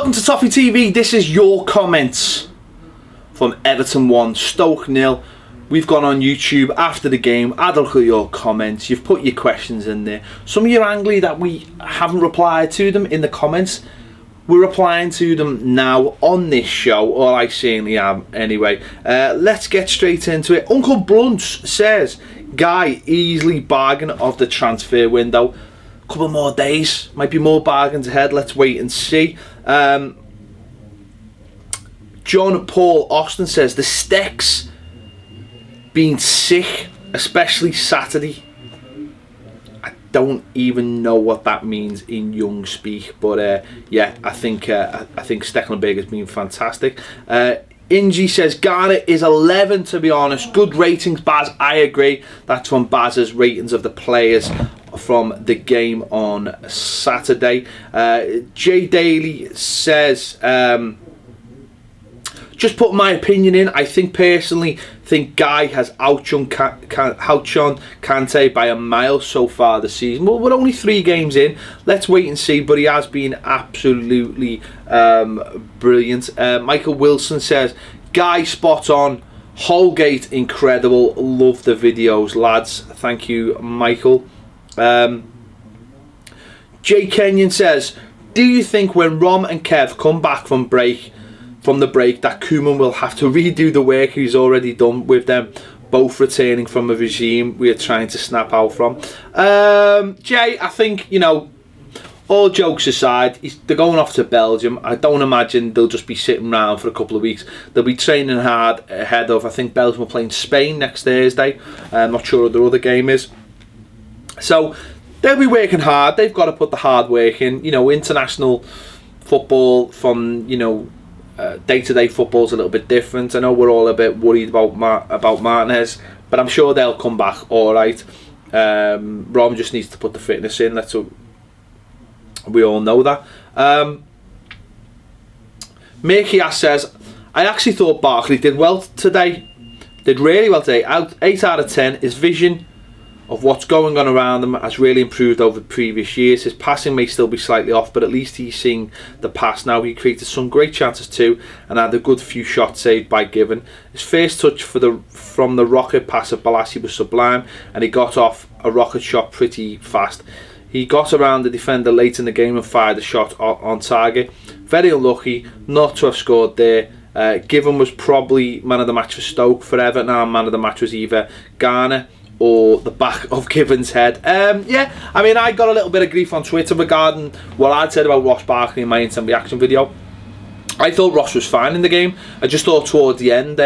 Welcome to Toffee TV. This is your comments from Everton 1, Stoke 0. We've gone on YouTube after the game, had a look at your comments, you've put your questions in there. Some of you are angry that we haven't replied to them in the comments. We're replying to them now on this show, or I certainly am anyway. Let's get straight into it. Uncle Blunts says, Guy, easily bargain of the transfer window. Couple more days, might be more bargains ahead, let's wait and see. John Paul Austin says the Sticks being sick, especially Saturday. I don't even know what that means in young speak, but yeah, I think Stecklenburg has been fantastic. Ingy says Garner is 11, to be honest. Good ratings, Baz. I agree. That's from Baz's ratings of the players from the game on Saturday. Jay Daly says, just put my opinion in. I think Guy has outshone Kante by a mile so far this season. Well, we're only 3 games in. Let's wait and see. But he has been absolutely brilliant. Michael Wilson says, Guy spot on. Holgate incredible. Love the videos, lads. Thank you, Michael. Jay Kenyon says, do you think when Rom and Kev come back from the break that Koeman will have to redo the work he's already done with them both returning from a regime we are trying to snap out from? Jay, I think, you know, all jokes aside, they're going off to Belgium. I don't imagine they'll just be sitting around for a couple of weeks. They'll be training hard ahead of, I think Belgium are playing Spain next Thursday. I'm not sure what their other game is. So they'll be working hard. They've got to put the hard work in. You know, international football from, you know, day-to-day football's a little bit different. I know we're all a bit worried about Martinez, but I'm sure they'll come back all right. Rom just needs to put the fitness in. We all know that. Mekias says, I actually thought Barkley did well today. Did really well today. 8 out of 10. His vision of what's going on around him has really improved over previous years. His passing may still be slightly off, but at least he's seeing the pass now. He created some great chances too, and had a good few shots saved by McGibbon. His first touch from the rocket pass of Balassi was sublime, and he got off a rocket shot pretty fast. He got around the defender late in the game and fired a shot on target. Very unlucky not to have scored there. McGibbon was probably man of the match for Stoke. For Everton, our man of the match was either Garner or the back of Gibbon's head. Yeah, I mean, I got a little bit of grief on Twitter regarding what I'd said about Ross Barkley in my instant reaction video. I thought Ross was fine in the game. I just thought towards the end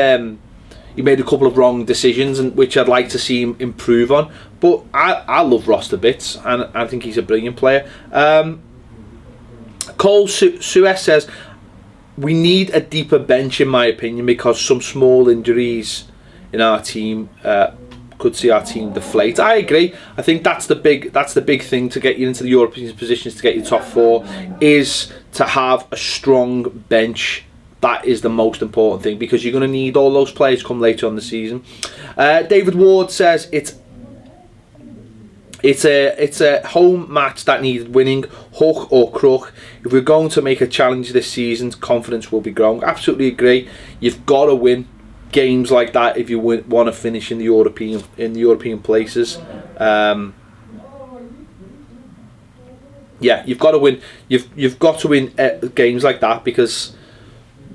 he made a couple of wrong decisions, which I'd like to see him improve on. But I love Ross to bits, and I think he's a brilliant player. Cole Suez says, we need a deeper bench in my opinion, because some small injuries in our team could see our team deflate. I agree. I think that's the big thing to get you into the European positions, to get you top 4, is to have a strong bench. That is the most important thing, because you're going to need all those players come later on the season. David Ward says it's a home match that needed winning, hook or crook. If we're going to make a challenge this season, confidence will be growing. Absolutely agree. You've got to win games like that if you want to finish in the European places. Yeah, you've got to win. You've got to win games like that, because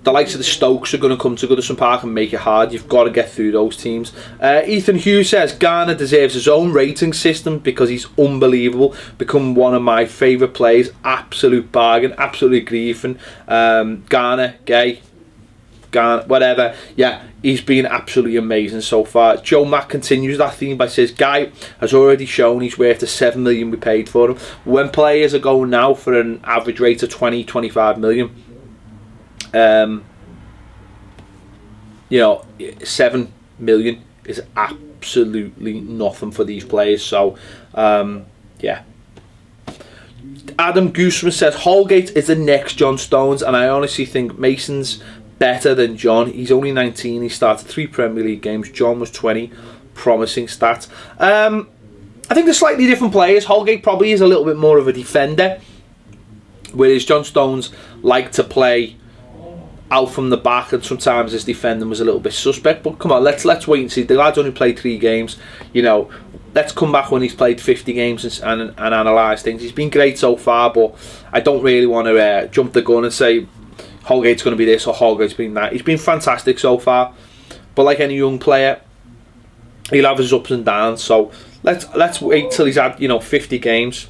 the likes of the Stokes are going to come to Goodison Park and make it hard. You've got to get through those teams. Ethan Hughes says Garner deserves his own rating system because he's unbelievable. Become one of my favourite players. Absolute bargain. Absolutely agree, Ethan. Garner, Gay, Garner, whatever. Yeah, he's been absolutely amazing so far. Joe Mack continues that theme by says Guy has already shown he's worth the 7 million we paid for him. When players are going now for an average rate of 20-25 million, you know, 7 million is absolutely nothing for these players. So yeah. Adam Gooseman says Holgate is the next John Stones, and I honestly think Mason's better than John. He's only 19. He started 3 Premier League games. John was 20. Promising stats. I think they're slightly different players. Holgate probably is a little bit more of a defender, Whereas John Stones liked to play out from the back, and sometimes his defending was a little bit suspect. But come on, let's wait and see. The lad's only played 3 games. You know, let's come back when he's played 50 games and analyse things. He's been great so far, but I don't really want to jump the gun and say Holgate's going to be this or Holgate's been that. He's been fantastic so far, but like any young player, he'll have his ups and downs. So let's wait till he's had 50 games.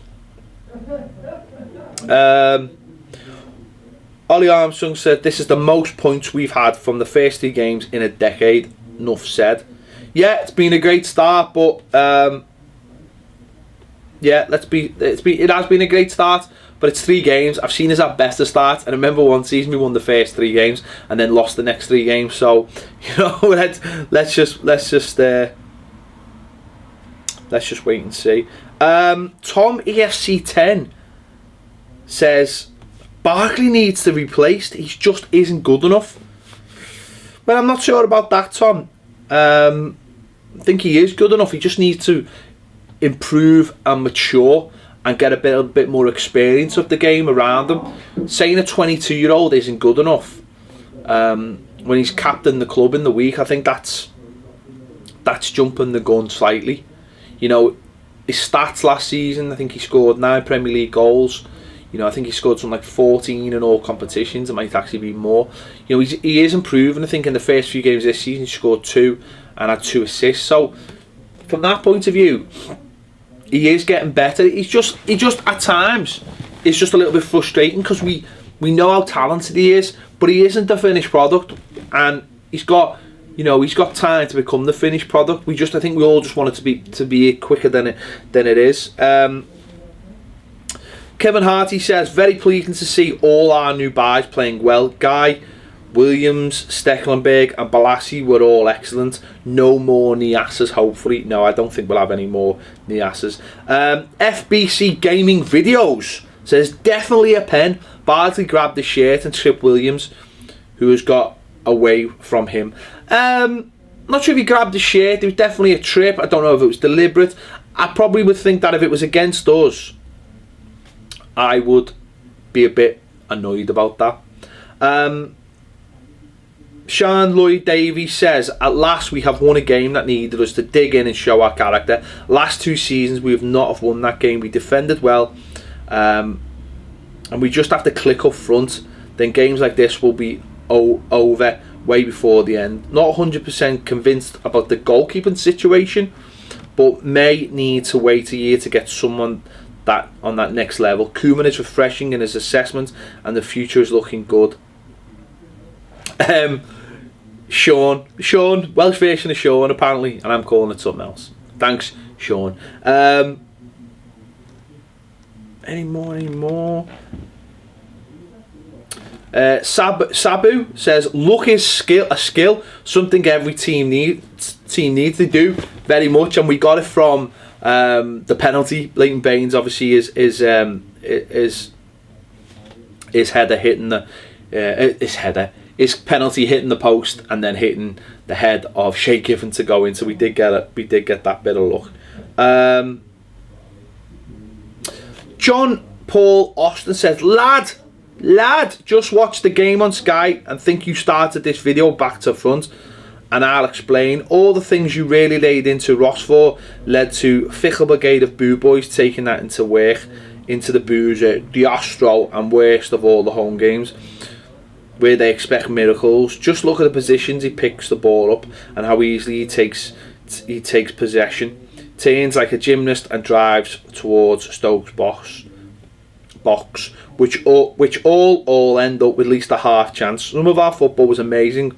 Ollie Armstrong said this is the most points we've had from the first 3 games in a decade. Enough said. Yeah, it's been a great start, but yeah, it has been a great start, but it's 3 games. I've seen us have better starts, and I remember one season we won the first 3 games and then lost the next 3 games. So let's just wait and see. Tom EFC10 says Barkley needs to be replaced. He just isn't good enough. Well, I'm not sure about that, Tom. I think he is good enough. He just needs to improve and mature and get a bit more experience of the game around him. Saying a 22-year-old isn't good enough when he's captained the club in the week, I think that's jumping the gun slightly. You know, his stats last season, I think he scored 9 Premier League goals. You know, I think he scored something like 14 in all competitions. It might actually be more. You know, he is improving. I think in the first few games this season, he scored 2 and had 2 assists. So, from that point of view, he is getting better. He just at times, it's just a little bit frustrating because we know how talented he is, but he isn't the finished product, and he's got time to become the finished product. I think we all just want it to be quicker than it is. Kevin Harty says, very pleasing to see all our new buys playing well. Guy, Williams, Stecklenberg and Balassi were all excellent. No more Niasas, hopefully. No, I don't think we'll have any more Niasas. FBC Gaming Videos says, definitely a pen. Barkley grabbed the shirt and tripped Williams, who has got away from him. Not sure if he grabbed the shirt. It was definitely a trip. I don't know if it was deliberate. I probably would think that if it was against us, I would be a bit annoyed about that. Sean Lloyd Davies says, at last we have won a game that needed us to dig in and show our character. Last 2 seasons we have not have won that game. We defended well, and we just have to click up front. Then games like this will be over way before the end. Not 100% convinced about the goalkeeping situation, but may need to wait a year to get someone that on that next level. Koeman is refreshing in his assessment, and the future is looking good. Sean, Welsh version of Sean apparently, and I'm calling it something else. Thanks, Sean. Any more? Sabu says, luck is a skill, something every team needs to do very much, and we got it from the penalty. Leighton Baines obviously is header hitting his penalty hitting the post and then hitting the head of Shay Given to go in. So we did get that bit of luck. John Paul Austin says, lad, just watch the game on Sky and think you started this video back to front, and I'll explain. All the things you really laid into Ross for led to fickle brigade of boo boys taking that into work, into the boozer, the Astro, and worst of all, the home games, where they expect miracles. Just look at the positions he picks the ball up and how easily he takes possession, turns like a gymnast and drives towards Stoke's box, which all end up with at least a half chance. Some of our football was amazing,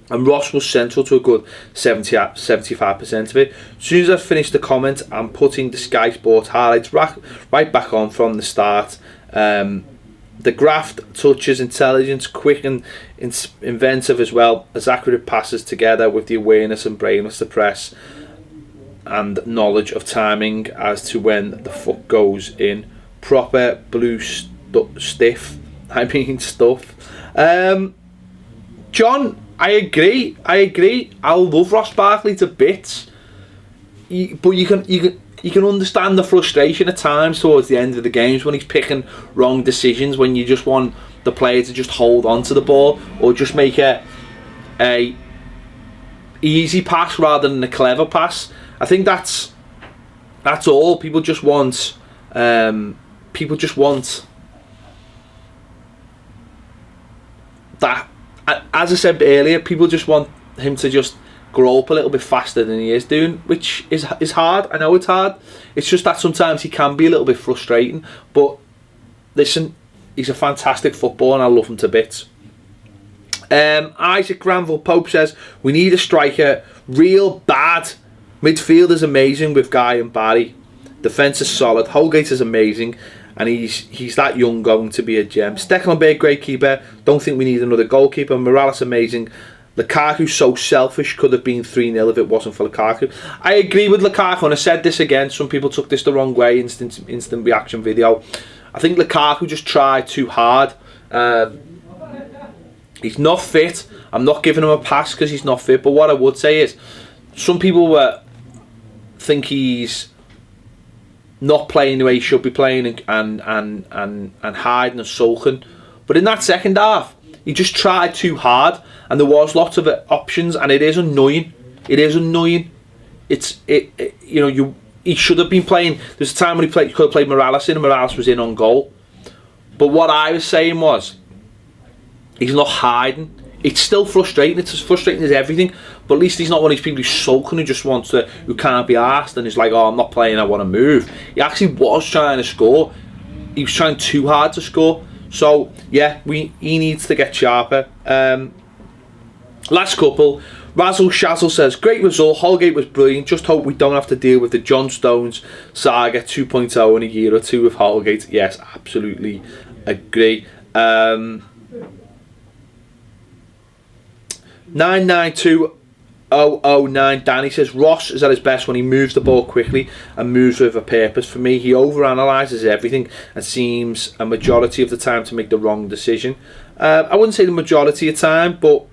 and Ross was central to a good 75% of it. As soon as I finished the comment, I'm putting the Sky Sports highlights right back on from the start. The graft touches intelligence, quick and inventive, as well as accurate passes together with the awareness and brainless to press and knowledge of timing as to when the foot goes in. Proper blue stuff. John, I agree. I love Ross Barkley to bits. But you can you can understand the frustration at times towards the end of the games when he's picking wrong decisions, when you just want the player to just hold on to the ball or just make a easy pass rather than a clever pass. I think that's all. People just want that. As I said earlier, people just want him to just grow up a little bit faster than he is doing, which is hard. I know it's hard. It's just that sometimes he can be a little bit frustrating. But listen, he's a fantastic footballer and I love him to bits. Isaac Granville Pope says, we need a striker. Real bad. Midfield is amazing with Guy and Barry. Defence is solid. Holgate is amazing. And he's that young, going to be a gem. Stekelenburg, great keeper. Don't think we need another goalkeeper. Morales, amazing. Lukaku, so selfish. Could have been 3-0 if it wasn't for Lukaku. I agree with Lukaku, and I said this again. Some people took this the wrong way. Instant reaction video. I think Lukaku just tried too hard. He's not fit. I'm not giving him a pass because he's not fit. But what I would say is, some people think he's not playing the way he should be playing and hiding and sulking. But in that second half, he just tried too hard, and there was lots of options, and it is annoying. It is annoying. He should have been playing. There's a time when he could have played Morales in, and Morales was in on goal. But what I was saying was, he's not hiding. It's still frustrating. It's as frustrating as everything. But at least he's not one of these people who's sulking, who can't be arsed and is like, oh, I'm not playing, I want to move. He actually was trying to score. He was trying too hard to score. So yeah, he needs to get sharper. Last couple. Razzle Shazzle says, great result. Holgate was brilliant. Just hope we don't have to deal with the John Stones saga 2.0 in a year or two with Holgate. Yes, absolutely agree. 992009 Danny says, Ross is at his best when he moves the ball quickly and moves with a purpose. For me, he overanalyzes everything and seems a majority of the time to make the wrong decision. I wouldn't say the majority of the time, but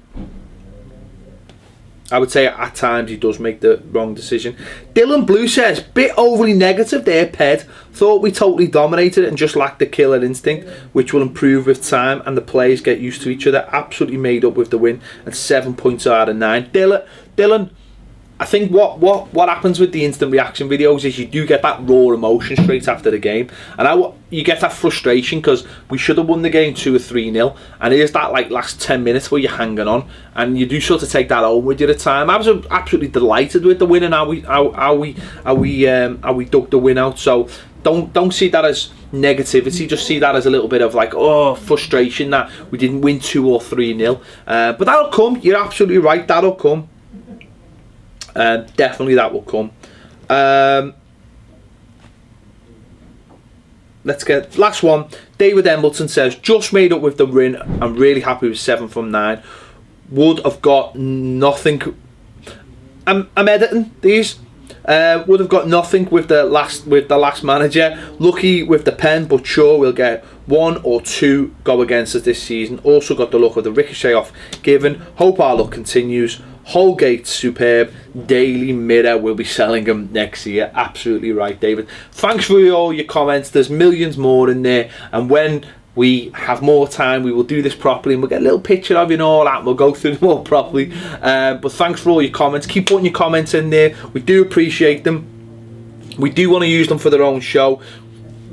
I would say at times he does make the wrong decision. Dylan Blue says, bit overly negative there, Ped. Thought we totally dominated it and just lacked the killer instinct, which will improve with time and the players get used to each other. Absolutely made up with the win and 7 points out of 9. Dylan, I think what happens with the instant reaction videos is you do get that raw emotion straight after the game, and you get that frustration because we should have won the game 2 or 3-0, and it is that like last 10 minutes where you're hanging on, and you do sort of take that home with you at the time. I was absolutely delighted with the win and how we dug the win out. So don't see that as negativity. Just see that as a little bit of like, oh, frustration that we didn't win 2 or 3-0. But that'll come. You're absolutely right. That'll come. Definitely that will come. Let's get last one. David Embleton says, just made up with the win. I'm really happy with 7 from 9. Would have got nothing. I'm editing these. Would have got nothing with the last manager. Lucky with the pen, but sure we'll get 1 or 2 go against us this season. Also got the look of the ricochet off given. Hope our luck continues. Holgate superb. Daily Mirror will be selling them next year. Absolutely right, David. Thanks for all your comments. There's millions more in there, and when we have more time we will do this properly and we'll get a little picture of you and all that and we'll go through them all properly. But thanks for all your comments. Keep putting your comments in there. We do appreciate them. We do want to use them for their own show.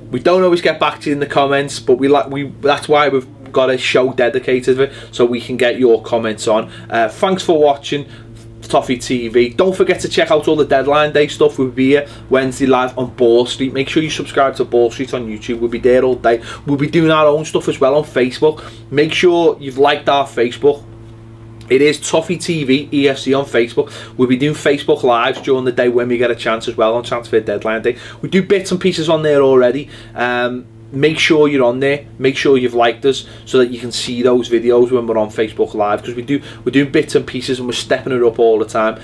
We don't always get back to you in the comments, but that's why we've got a show dedicated to it, so we can get your comments on. Thanks for watching Toffee TV. Don't forget to check out all the deadline day stuff. We'll be here Wednesday live on Ball Street. Make sure you subscribe to Ball Street on YouTube. We'll be there all day. We'll be doing our own stuff as well on Facebook. Make sure you've liked our Facebook. It is Toffee TV EFC on Facebook. We'll be doing Facebook Lives during the day when we get a chance as well on Transfer Deadline Day. We do bits and pieces on there already. Make sure you're on there. Make sure you've liked us so that you can see those videos when we're on Facebook Live, because we're doing bits and pieces and we're stepping it up all the time.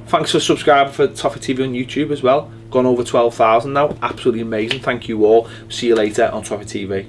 Thanks for subscribing for Toffee TV on YouTube as well. Gone over 12,000 now. Absolutely amazing. Thank you all. See you later on Toffee TV.